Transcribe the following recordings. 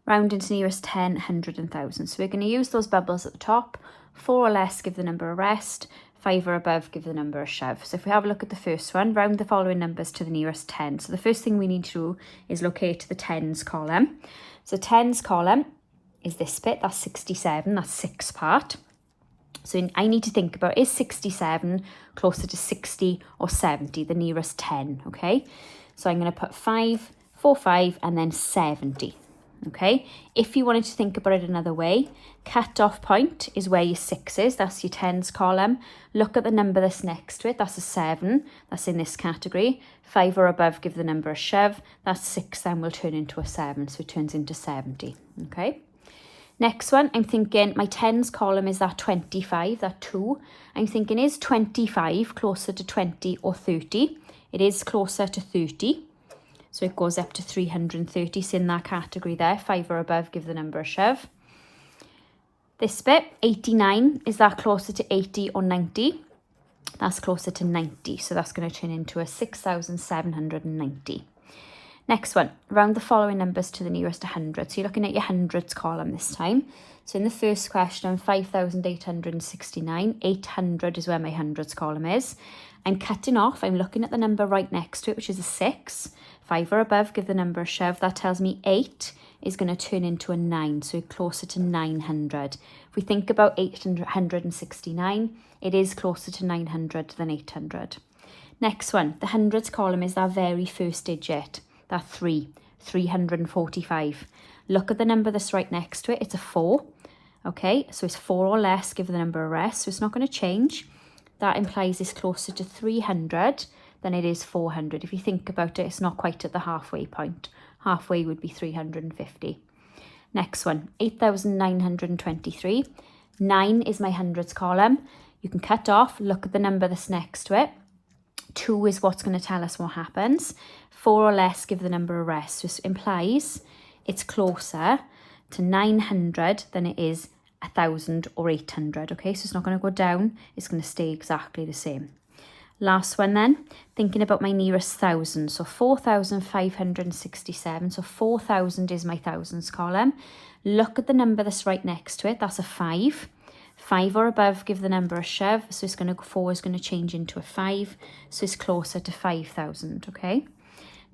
rounding to nearest 10, 100 and 1000. So we're going to use those bubbles at the top. 4 or less, give the number a rest. 5 or above, give the number a shove. So if we have a look at the first one, round the following numbers to the nearest 10. So the first thing we need to do is locate the tens column. So tens column is this bit, that's 67, that's 6 part. So I need to think about, is 67 closer to 60 or 70, the nearest 10, okay? So I'm going to put 5, 4, 5, and then 70, okay? If you wanted to think about it another way, cut-off point is where your 6 is, that's your tens column. Look at the number that's next to it, that's a 7, that's in this category. 5 or above, give the number a shove. That's 6 then will turn into a 7, so it turns into 70, okay? Next one, I'm thinking my tens column is that 25, that 2. I'm thinking, is 25 closer to 20 or 30? It is closer to 30. So it goes up to 330. So in that category there, 5 or above, give the number a shove. This bit, 89, is that closer to 80 or 90? That's closer to 90. So that's going to turn into a 6,790. Next one, round the following numbers to the nearest 100. So you're looking at your hundreds column this time. So in the first question, 5,869, 800 is where my hundreds column is. I'm cutting off, I'm looking at the number right next to it, which is a 6. 5 or above, give the number a shove. That tells me 8 is going to turn into a 9, so closer to 900. If we think about 869, it is closer to 900 than 800. Next one, the hundreds column is that very first digit. That 3, 345. Look at the number that's right next to it. It's a 4. Okay, so it's 4 or less, give the number a rest. So it's not going to change. That implies it's closer to 300 than it is 400. If you think about it, it's not quite at the halfway point. Halfway would be 350. Next one, 8,923. 9 is my hundreds column. You can cut off, look at the number that's next to it. 2 is what's going to tell us what happens. 4 or less, give the number a rest. So this implies it's closer to 900 than it is 1,000 or 800. Okay, so it's not going to go down. It's going to stay exactly the same. Last one then, thinking about my nearest 1,000. So 4,567. So 4,000 is my thousands column. Look at the number that's right next to it. That's a 5. 5 or above, give the number a shove. So it's going to, 4 is going to change into a 5. So it's closer to 5,000, okay?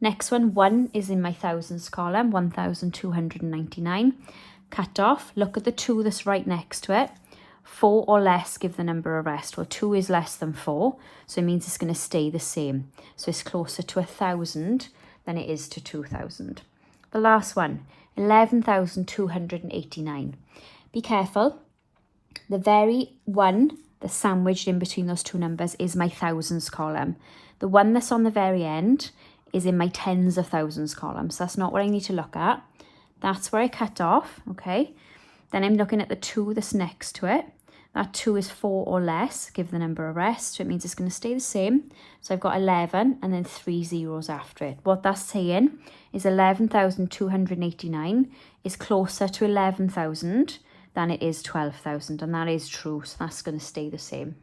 Next one, 1 is in my thousands column, 1,299. Cut off, look at the 2 that's right next to it. 4 or less, give the number a rest. Well, 2 is less than 4, so it means it's going to stay the same. So it's closer to 1,000 than it is to 2,000. The last one, 11,289. Be careful. The very one that's sandwiched in between those two numbers is my thousands column. The one that's on the very end is in my tens of thousands column. So that's not what I need to look at. That's where I cut off, okay? Then I'm looking at the 2 that's next to it. That 2 is 4 or less. Give the number a rest. So it means it's going to stay the same. So I've got 11 and then 3 zeros after it. What that's saying is 11,289 is closer to 11,000 than it is 12,000. And that is true. So that's going to stay the same.